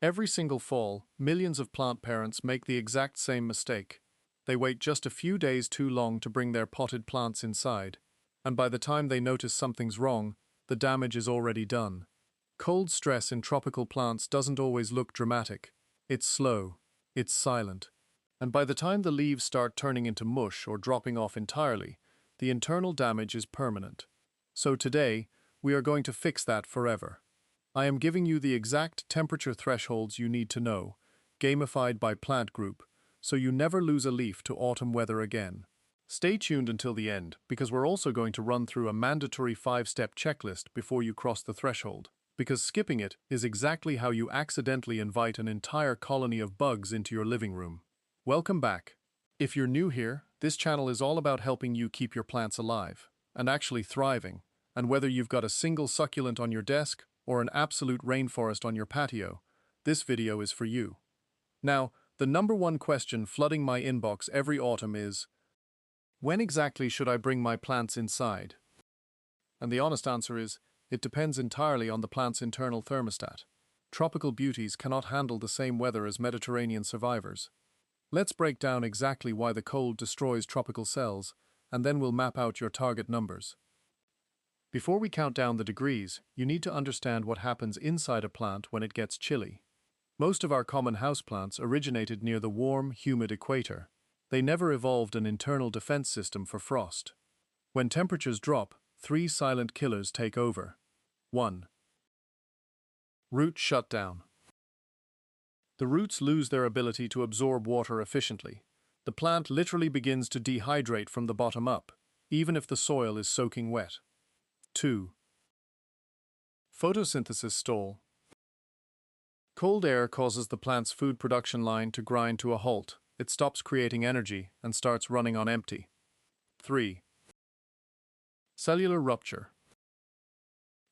Every single fall, millions of plant parents make the exact same mistake. They wait just a few days too long to bring their potted plants inside, and by the time they notice something's wrong, the damage is already done. Cold stress in tropical plants doesn't always look dramatic. It's slow, it's silent, and by the time the leaves start turning into mush or dropping off entirely, the internal damage is permanent. So today, we are going to fix that forever. I am giving you the exact temperature thresholds you need to know, gamified by plant group, so you never lose a leaf to autumn weather again. Stay tuned until the end, because we're also going to run through a mandatory 5-step checklist before you cross the threshold, because skipping it is exactly how you accidentally invite an entire colony of bugs into your living room. Welcome back. If you're new here, this channel is all about helping you keep your plants alive, and actually thriving, and whether you've got a single succulent on your desk or an absolute rainforest on your patio, this video is for you. Now, the number one question flooding my inbox every autumn is, when exactly should I bring my plants inside? And the honest answer is, it depends entirely on the plant's internal thermostat. Tropical beauties cannot handle the same weather as Mediterranean survivors. Let's break down exactly why the cold destroys tropical cells, and then we'll map out your target numbers. Before we count down the degrees, you need to understand what happens inside a plant when it gets chilly. Most of our common houseplants originated near the warm, humid equator. They never evolved an internal defense system for frost. When temperatures drop, 3 silent killers take over. 1. Root shutdown. The roots lose their ability to absorb water efficiently. The plant literally begins to dehydrate from the bottom up, even if the soil is soaking wet. 2. Photosynthesis stall. Cold air causes the plant's food production line to grind to a halt. It stops creating energy and starts running on empty. 3. Cellular rupture.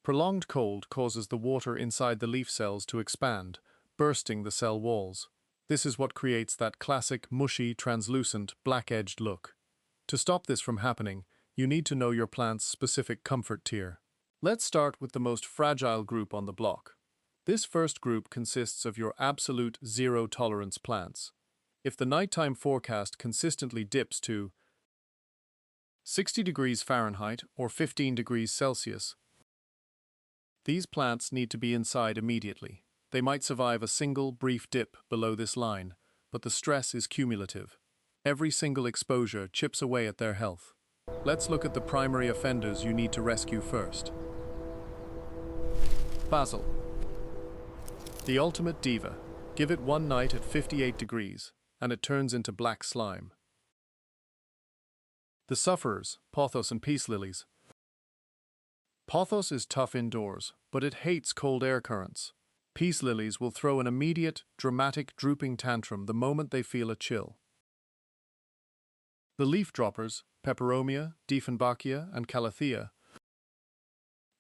Prolonged cold causes the water inside the leaf cells to expand, bursting the cell walls. This is what creates that classic, mushy, translucent, black-edged look. To stop this from happening, you need to know your plant's specific comfort tier. Let's start with the most fragile group on the block. This first group consists of your absolute zero-tolerance plants. If the nighttime forecast consistently dips to 60 degrees Fahrenheit or 15 degrees Celsius, these plants need to be inside immediately. They might survive a single brief dip below this line, but the stress is cumulative. Every single exposure chips away at their health. Let's look at the primary offenders you need to rescue first. Basil. The ultimate diva. Give it one night at 58 degrees, and it turns into black slime. The sufferers, pothos and peace lilies. Pothos is tough indoors, but it hates cold air currents. Peace lilies will throw an immediate, dramatic drooping tantrum the moment they feel a chill. The leaf droppers, peperomia, dieffenbachia, and calathea.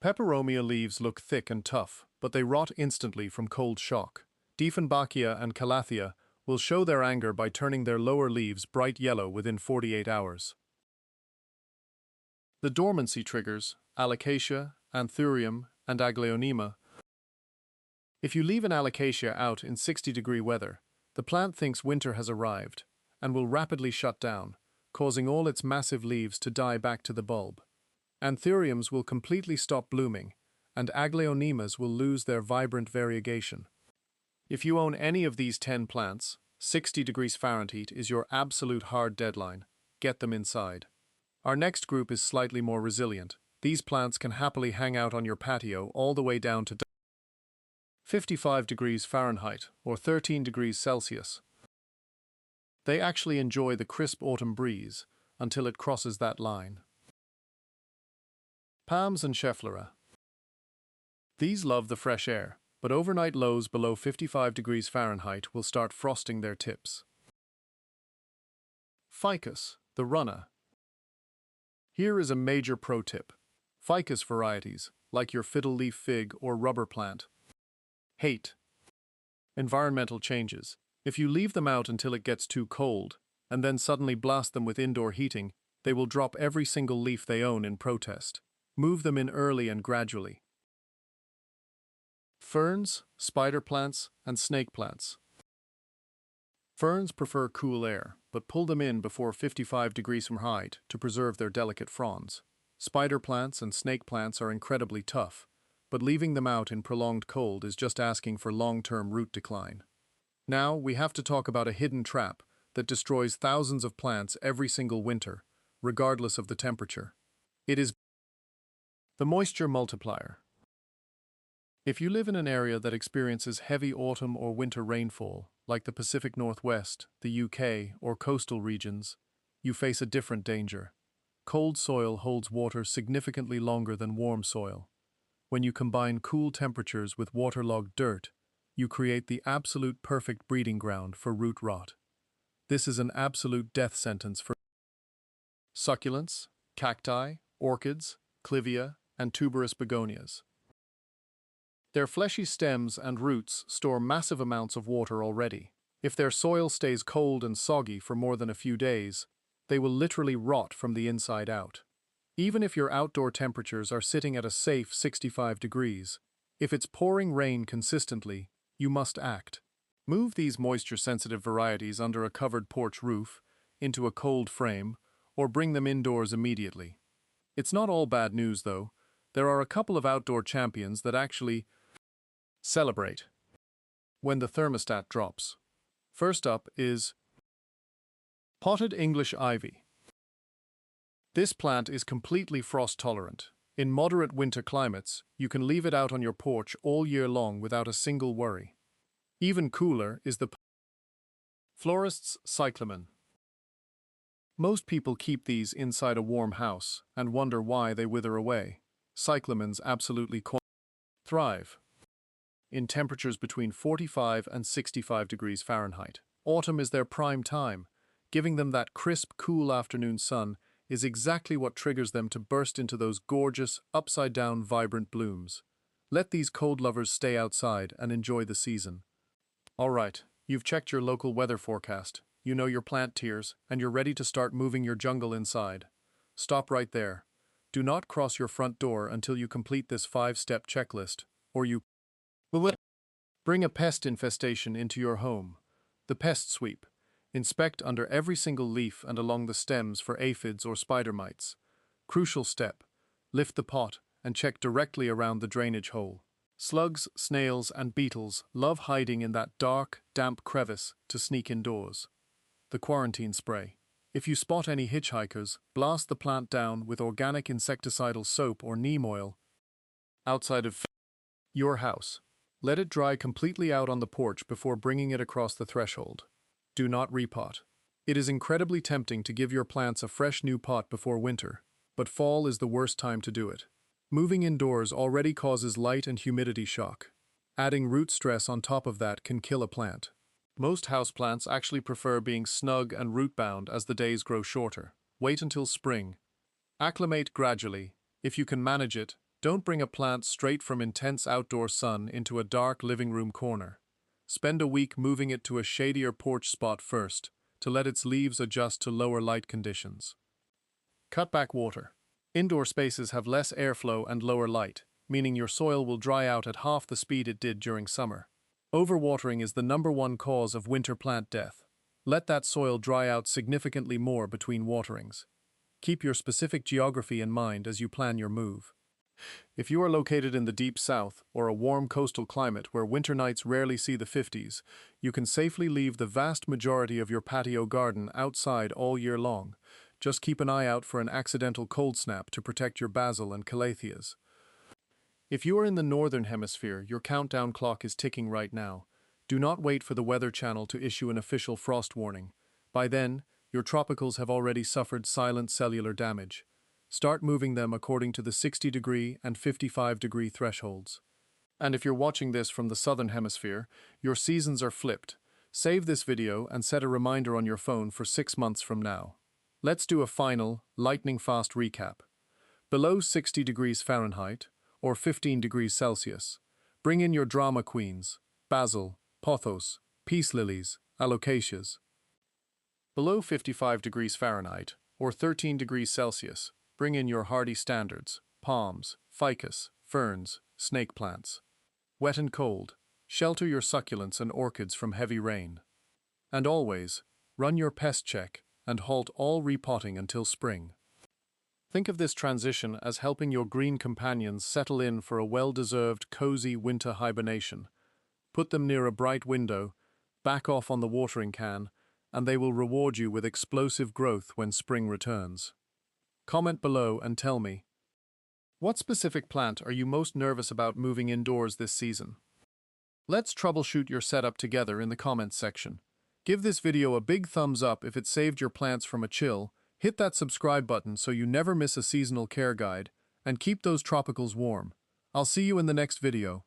Peperomia leaves look thick and tough, but they rot instantly from cold shock. Dieffenbachia and calathea will show their anger by turning their lower leaves bright yellow within 48 hours. The dormancy triggers, alocasia, anthurium, and aglaonema. If you leave an alocasia out in 60-degree weather, the plant thinks winter has arrived and will rapidly shut down, causing all its massive leaves to die back to the bulb. Anthuriums will completely stop blooming, and aglaonemas will lose their vibrant variegation. If you own any of these 10 plants, 60 degrees Fahrenheit is your absolute hard deadline. Get them inside. Our next group is slightly more resilient. These plants can happily hang out on your patio all the way down to 55 degrees Fahrenheit or 13 degrees Celsius. They actually enjoy the crisp autumn breeze until it crosses that line. Palms and Schefflera. These love the fresh air, but overnight lows below 55 degrees Fahrenheit will start frosting their tips. Ficus, the runner. Here is a major pro tip. Ficus varieties, like your fiddle leaf fig or rubber plant, hate environmental changes. If you leave them out until it gets too cold, and then suddenly blast them with indoor heating, they will drop every single leaf they own in protest. Move them in early and gradually. Ferns, spider plants, and snake plants. Ferns prefer cool air, but pull them in before 55 degrees Fahrenheit to preserve their delicate fronds. Spider plants and snake plants are incredibly tough, but leaving them out in prolonged cold is just asking for long-term root decline. Now, we have to talk about a hidden trap that destroys thousands of plants every single winter, regardless of the temperature. It is the moisture multiplier. If you live in an area that experiences heavy autumn or winter rainfall, like the Pacific Northwest, the UK, or coastal regions, you face a different danger. Cold soil holds water significantly longer than warm soil. When you combine cool temperatures with waterlogged dirt, you create the absolute perfect breeding ground for root rot. This is an absolute death sentence for succulents, cacti, orchids, clivia, and tuberous begonias. Their fleshy stems and roots store massive amounts of water already. If their soil stays cold and soggy for more than a few days, they will literally rot from the inside out. Even if your outdoor temperatures are sitting at a safe 65 degrees, if it's pouring rain consistently, you must act. Move these moisture-sensitive varieties under a covered porch roof, into a cold frame, or bring them indoors immediately. It's not all bad news, though. There are a couple of outdoor champions that actually celebrate when the thermostat drops. First up is potted English ivy. This plant is completely frost-tolerant. In moderate winter climates, you can leave it out on your porch all year long without a single worry. Even cooler is the florist's cyclamen. Most people keep these inside a warm house and wonder why they wither away. Cyclamens absolutely thrive in temperatures between 45 and 65 degrees Fahrenheit. Autumn is their prime time. Giving them that crisp, cool afternoon sun is exactly what triggers them to burst into those gorgeous, upside-down, vibrant blooms. Let these cold lovers stay outside and enjoy the season. All right, you've checked your local weather forecast, you know your plant tiers, and you're ready to start moving your jungle inside. Stop right there. Do not cross your front door until you complete this 5-step checklist, or you will bring a pest infestation into your home. The pest sweep. Inspect under every single leaf and along the stems for aphids or spider mites. Crucial step. Lift the pot and check directly around the drainage hole. Slugs, snails, and beetles love hiding in that dark, damp crevice to sneak indoors. The quarantine spray. If you spot any hitchhikers, blast the plant down with organic insecticidal soap or neem oil outside of your house. Let it dry completely out on the porch before bringing it across the threshold. Do not repot. It is incredibly tempting to give your plants a fresh new pot before winter, but fall is the worst time to do it. Moving indoors already causes light and humidity shock. Adding root stress on top of that can kill a plant. Most houseplants actually prefer being snug and root-bound as the days grow shorter. Wait until spring. Acclimate gradually. If you can manage it, don't bring a plant straight from intense outdoor sun into a dark living room corner. Spend a week moving it to a shadier porch spot first, to let its leaves adjust to lower light conditions. Cut back water. Indoor spaces have less airflow and lower light, meaning your soil will dry out at half the speed it did during summer. Overwatering is the #1 cause of winter plant death. Let that soil dry out significantly more between waterings. Keep your specific geography in mind as you plan your move. If you are located in the deep south or a warm coastal climate where winter nights rarely see the 50s, you can safely leave the vast majority of your patio garden outside all year long. Just keep an eye out for an accidental cold snap to protect your basil and calatheas. If you are in the northern hemisphere, your countdown clock is ticking right now. Do not wait for the Weather Channel to issue an official frost warning. By then, your tropicals have already suffered silent cellular damage. Start moving them according to the 60-degree and 55-degree thresholds. And if you're watching this from the southern hemisphere, your seasons are flipped. Save this video and set a reminder on your phone for 6 months from now. Let's do a final, lightning-fast recap. Below 60 degrees Fahrenheit, or 15 degrees Celsius, bring in your drama queens, basil, pothos, peace lilies, alocasias. Below 55 degrees Fahrenheit, or 13 degrees Celsius, bring in your hardy standards, palms, ficus, ferns, snake plants. Wet and cold. Shelter your succulents and orchids from heavy rain. And always, run your pest check and halt all repotting until spring. Think of this transition as helping your green companions settle in for a well-deserved, cozy winter hibernation. Put them near a bright window, back off on the watering can, and they will reward you with explosive growth when spring returns. Comment below and tell me, what specific plant are you most nervous about moving indoors this season? Let's troubleshoot your setup together in the comments section. Give this video a big thumbs up if it saved your plants from a chill, hit that subscribe button so you never miss a seasonal care guide, and keep those tropicals warm. I'll see you in the next video.